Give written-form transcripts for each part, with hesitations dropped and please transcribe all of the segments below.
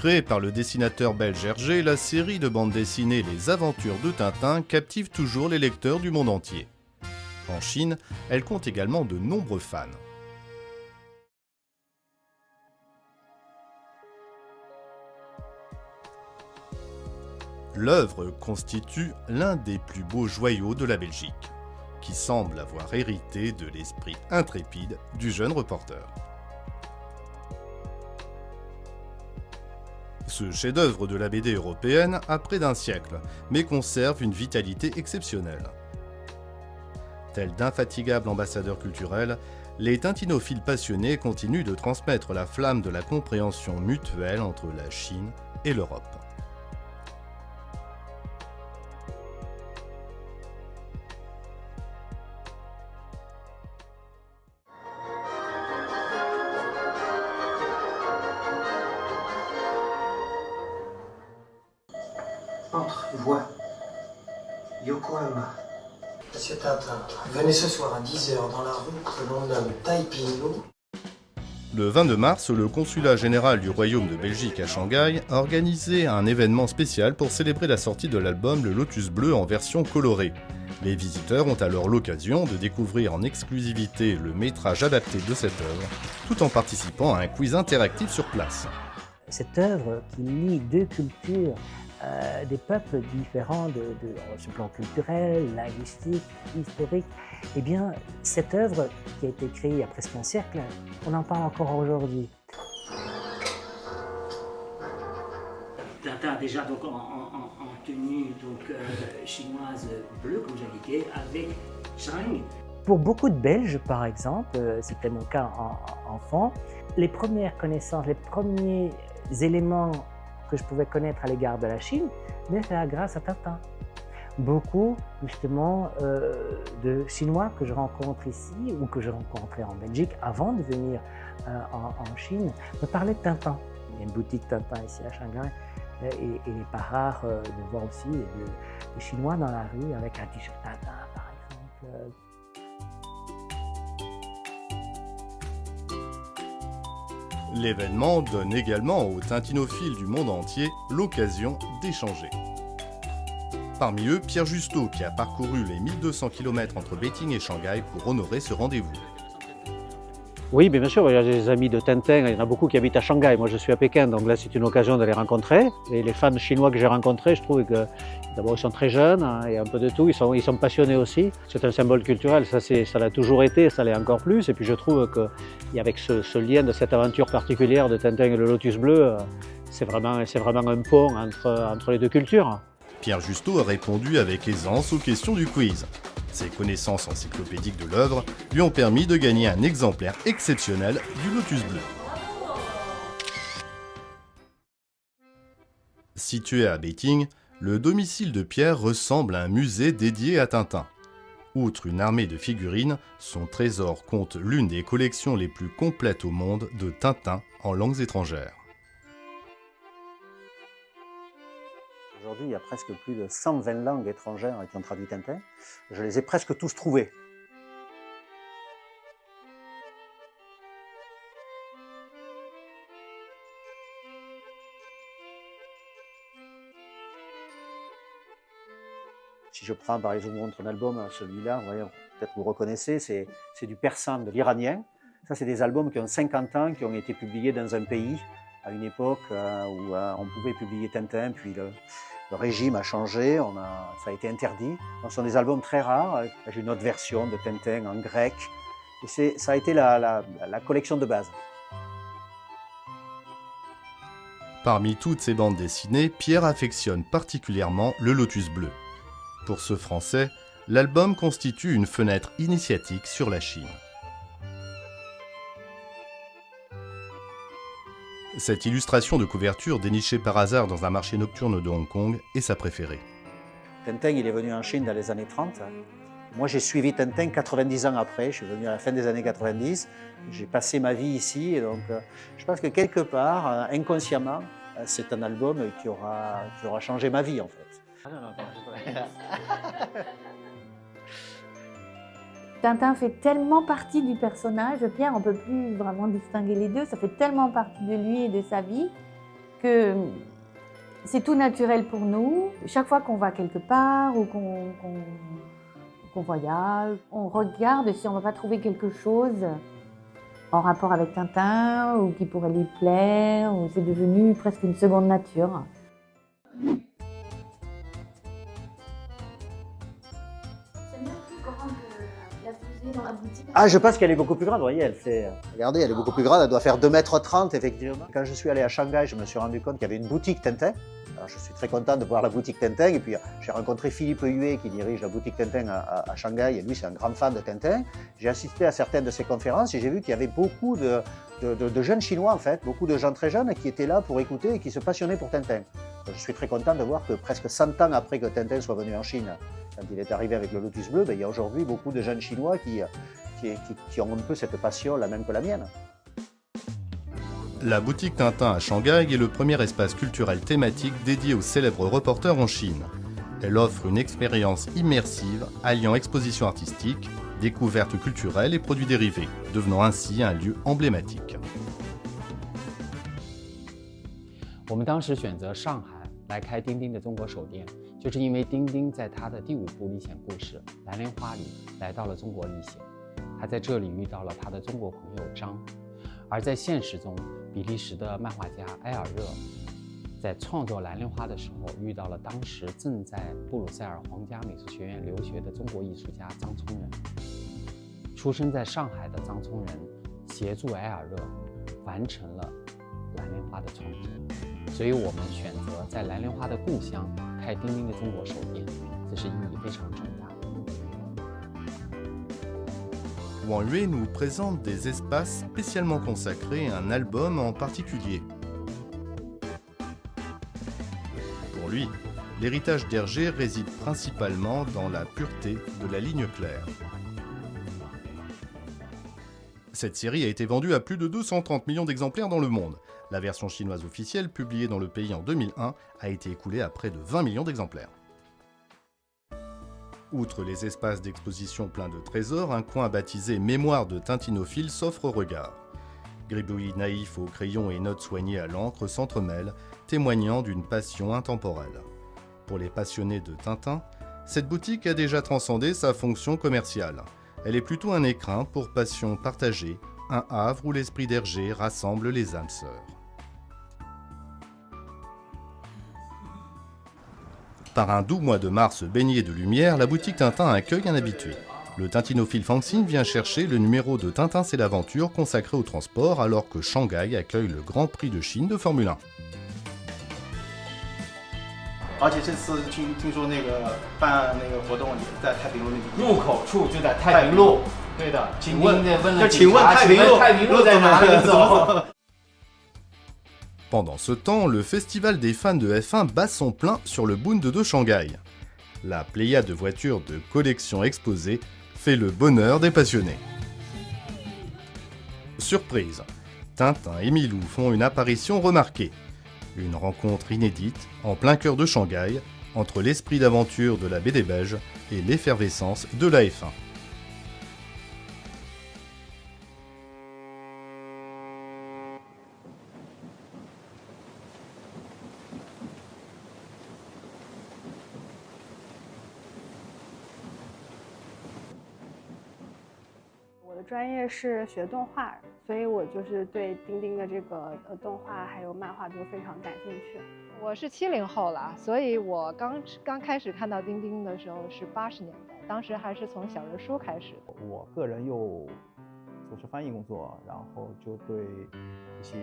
Créée par le dessinateur belge Hergé, la série de bande dessinée Les Aventures de Tintin captive toujours les lecteurs du monde entier. En Chine, elle compte également de nombreux fans. L'œuvre constitue l'un des plus beaux joyaux de la Belgique, qui semble avoir hérité de l'esprit intrépide du jeune reporter. Ce chef-d'œuvre de la BD européenne a près d'un siècle, mais conserve une vitalité exceptionnelle. Tels d'infatigables ambassadeurs culturels, les tintinophiles passionnés continuent de transmettre la flamme de la compréhension mutuelle entre la Chine et l'Europe. Entre, voix. Yokohama. Monsieur Tintin, venez ce soir à 10h dans la rue que l'on nomme Taiping. Le 22 mars, le consulat général du Royaume de Belgique à Shanghai a organisé un événement spécial pour célébrer la sortie de l'album Le Lotus Bleu en version colorée. Les visiteurs ont alors l'occasion de découvrir en exclusivité le métrage adapté de cette œuvre, tout en participant à un quiz interactif sur place. Cette œuvre qui lie deux cultures, des peuples différents sur le plan culturel, linguistique, historique, eh bien, cette œuvre qui a été créée il y a presque un siècle, on en parle encore aujourd'hui. Tintin déjà donc en tenue chinoise bleue, comme j'indiquais, avec Shang. Pour beaucoup de Belges, par exemple, c'était mon cas enfant, les premières connaissances, les premiers éléments que je pouvais connaître à l'égard de la Chine, mais c'est grâce à Tintin. Beaucoup, justement, de Chinois que je rencontre ici ou que je rencontrais en Belgique avant de venir en Chine me parlaient de Tintin. Il y a une boutique Tintin ici à Shanghai et il n'est pas rare de voir aussi des Chinois dans la rue avec un t-shirt Tintin, par exemple. L'événement donne également aux tintinophiles du monde entier l'occasion d'échanger. Parmi eux, Pierre Justeau, qui a parcouru les 1200 km entre Beijing et Shanghai pour honorer ce rendez-vous. Oui, bien sûr, il y a des amis de Tintin, il y en a beaucoup qui habitent à Shanghai. Moi, je suis à Pékin, donc là, c'est une occasion de les rencontrer. Et les fans chinois que j'ai rencontrés, je trouve que d'abord, ils sont très jeunes, hein, et un peu de tout, ils sont passionnés aussi. C'est un symbole culturel, ça l'a toujours été, ça l'est encore plus. Et puis, je trouve qu'avec ce lien de cette aventure particulière de Tintin et le Lotus Bleu, c'est vraiment un pont entre les deux cultures. Pierre Justeau a répondu avec aisance aux questions du quiz. Ses connaissances encyclopédiques de l'œuvre lui ont permis de gagner un exemplaire exceptionnel du Lotus Bleu. Situé à Beijing, le domicile de Pierre ressemble à un musée dédié à Tintin. Outre une armée de figurines, son trésor compte l'une des collections les plus complètes au monde de Tintin en langues étrangères. Aujourd'hui, il y a presque plus de 120 langues étrangères qui ont traduit Tintin. Je les ai presque tous trouvées. Si je prends, par exemple, je vous montre un album, celui-là, peut-être vous reconnaissez, c'est du persan, de l'iranien. Ça, c'est des albums qui ont 50 ans, qui ont été publiés dans un pays, à une époque où on pouvait publier Tintin, puis le régime a changé, ça a été interdit. Donc, ce sont des albums très rares. J'ai une autre version de Tintin en grec. Et ça a été la collection de base. Parmi toutes ces bandes dessinées, Pierre affectionne particulièrement le Lotus Bleu. Pour ce Français, l'album constitue une fenêtre initiatique sur la Chine. Cette illustration de couverture dénichée par hasard dans un marché nocturne de Hong Kong est sa préférée. Tintin, il est venu en Chine dans les années 30. Moi, j'ai suivi Tintin 90 ans après. Je suis venu à la fin des années 90. J'ai passé ma vie ici. Et donc, je pense que quelque part, inconsciemment, c'est un album qui aura changé ma vie, en fait. Tintin fait tellement partie du personnage, Pierre, on ne peut plus vraiment distinguer les deux, ça fait tellement partie de lui et de sa vie que c'est tout naturel pour nous. Chaque fois qu'on va quelque part ou qu'on voyage, on regarde si on ne va pas trouver quelque chose en rapport avec Tintin ou qui pourrait lui plaire. Ou c'est devenu presque une seconde nature. Ah, je pense qu'elle est beaucoup plus grande, vous voyez, regardez, elle est beaucoup plus grande, elle doit faire 2,30 m effectivement. Quand je suis allé à Shanghai, je me suis rendu compte qu'il y avait une boutique Tintin. Alors je suis très content de voir la boutique Tintin, et puis j'ai rencontré Philippe Huet qui dirige la boutique Tintin à Shanghai, et lui c'est un grand fan de Tintin. J'ai assisté à certaines de ses conférences et j'ai vu qu'il y avait beaucoup de jeunes Chinois en fait, beaucoup de gens très jeunes qui étaient là pour écouter et qui se passionnaient pour Tintin. Je suis très content de voir que presque 100 ans après que Tintin soit venu en Chine, quand il est arrivé avec le Lotus Bleu, il y a aujourd'hui beaucoup de jeunes Chinois qui ont un peu cette passion, la même que la mienne. La boutique Tintin à Shanghai est le premier espace culturel thématique dédié aux célèbres reporters en Chine. Elle offre une expérience immersive alliant exposition artistique, découvertes culturelles et produits dérivés, devenant ainsi un lieu emblématique. 我们当时选择上海来开钉钉的中国首店，就是因为钉钉在它的第5部历险故事《蓝莲花》里来到了中国历险，他在这里遇到了他的中国朋友张，而在现实中，比利时的漫画家埃尔热在创作《蓝莲花》的时候遇到了当时正在布鲁塞尔皇家美术学院留学的中国艺术家张聪仁。出生在上海的张聪仁协助埃尔热完成了《蓝莲花》的创作。 所以我们选择在蓝莲花的故乡开钉钉的中国首店，这是意义非常重大的。 Wang Yue nous présente des espaces spécialement consacrés à un album en particulier. Pour lui, l'héritage d'Hergé réside principalement dans la pureté de la ligne claire. Cette série a été vendue à plus de 230 millions d'exemplaires dans le monde. La version chinoise officielle, publiée dans le pays en 2001, a été écoulée à près de 20 millions d'exemplaires. Outre les espaces d'exposition pleins de trésors, un coin baptisé Mémoire de Tintinophile s'offre au regard. Gribouillis naïfs au crayon et notes soignées à l'encre s'entremêlent, témoignant d'une passion intemporelle. Pour les passionnés de Tintin, cette boutique a déjà transcendé sa fonction commerciale. Elle est plutôt un écrin pour passion partagée, un havre où l'esprit d'Hergé rassemble les âmes sœurs. Par un doux mois de mars baigné de lumière, la boutique Tintin accueille un habitué. Le tintinophile Fang Xin vient chercher le numéro de Tintin c'est l'aventure consacré au transport alors que Shanghai accueille le Grand Prix de Chine de Formule 1. 而且这次听说那个办那个活动也在太平路那个入口处就在太平路。对的，请问请问太平路在哪里走？ Pendant ce temps, le festival des fans de F1 bat son plein sur le Bund de Shanghai. La pléiade de voitures de collection exposées fait le bonheur des passionnés. Surprise, Tintin et Milou font une apparition remarquée. Une rencontre inédite, en plein cœur de Shanghai, entre l'esprit d'aventure de la BD belge et l'effervescence de la F1. Je 我的专业是学动画，所以我就是对钉钉的这个动画还有漫画都非常感兴趣。我是70后了，所以我刚开始看到钉钉的时候是80年代，当时还是从小人书开始的。我个人又从事翻译工作，然后就对这些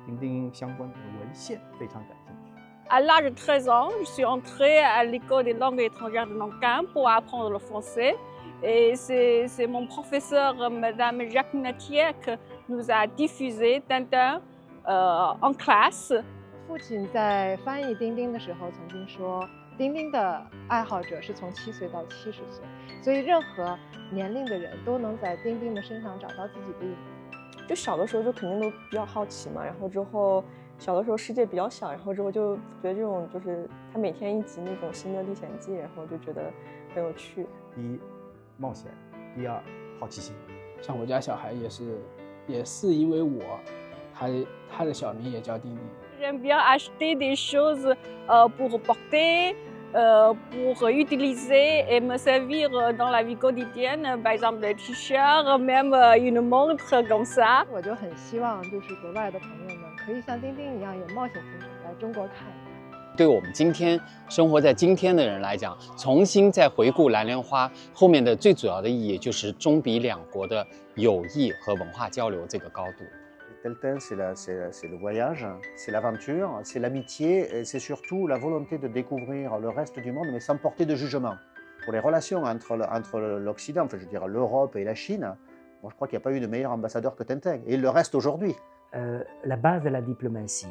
钉钉相关的文献非常感兴趣。À l'âge de 13 ans, je suis entrée à l'école des langues étrangères de Nankin pour apprendre le français. Et c'est mon professeur, Madame Jacques Natier, qui nous a diffusé Tintin en classe. 父亲在翻译钉钉的时候曾经说，钉钉的爱好者是从7岁到70岁，所以任何年龄的人都能在钉钉的身上找到自己的影子。就小的时候就肯定都比较好奇嘛，然后之后小的时候世界比较小，然后之后就觉得这种就是他每天一集那种新的历险记，然后就觉得很有趣。第一，冒险；第二，好奇心。像我家小孩也是因为他他的小名也叫丁丁。 J'aime bien acheter des choses pour porter, pour utiliser et me servir dans la vie quotidienne, par exemple des t-shirts, même une montre comme ça. 我就很希望就是国外的朋友们可以像丁丁一样有冒险精神，来中国看一看。对我们今天生活在今天的人来讲，重新再回顾蓝莲花后面的最主要的意义，就是中比两国的友谊和文化交流这个高度。 Telten, c'est le voyage, c'est l'aventure, c'est l'amitié et c'est surtout la volonté de découvrir le reste du monde mais sans porter de jugement. Pour les relations entre l'Occident, enfin je veux dire l'Europe et la Chine, bon, je crois qu'il n'y a pas eu de meilleur ambassadeur que Tintin et il le reste aujourd'hui. La base de la diplomatie,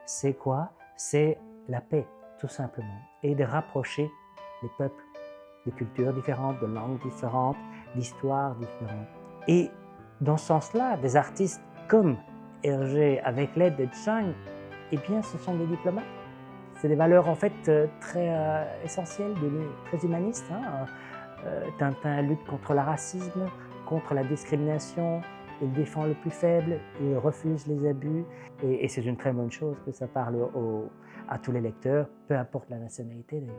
c'est quoi? C'est la paix, tout simplement, et de rapprocher les peuples de cultures différentes, de langues différentes, d'histoires différentes. Et dans ce sens-là, des artistes comme Hergé, avec l'aide de Chang, eh bien, ce sont des diplomates. C'est des valeurs en fait très essentielles, très humanistes. Hein. Tintin lutte contre le racisme, contre la discrimination, il défend le plus faible, il refuse les abus. Et c'est une très bonne chose que ça parle à tous les lecteurs, peu importe la nationalité d'ailleurs.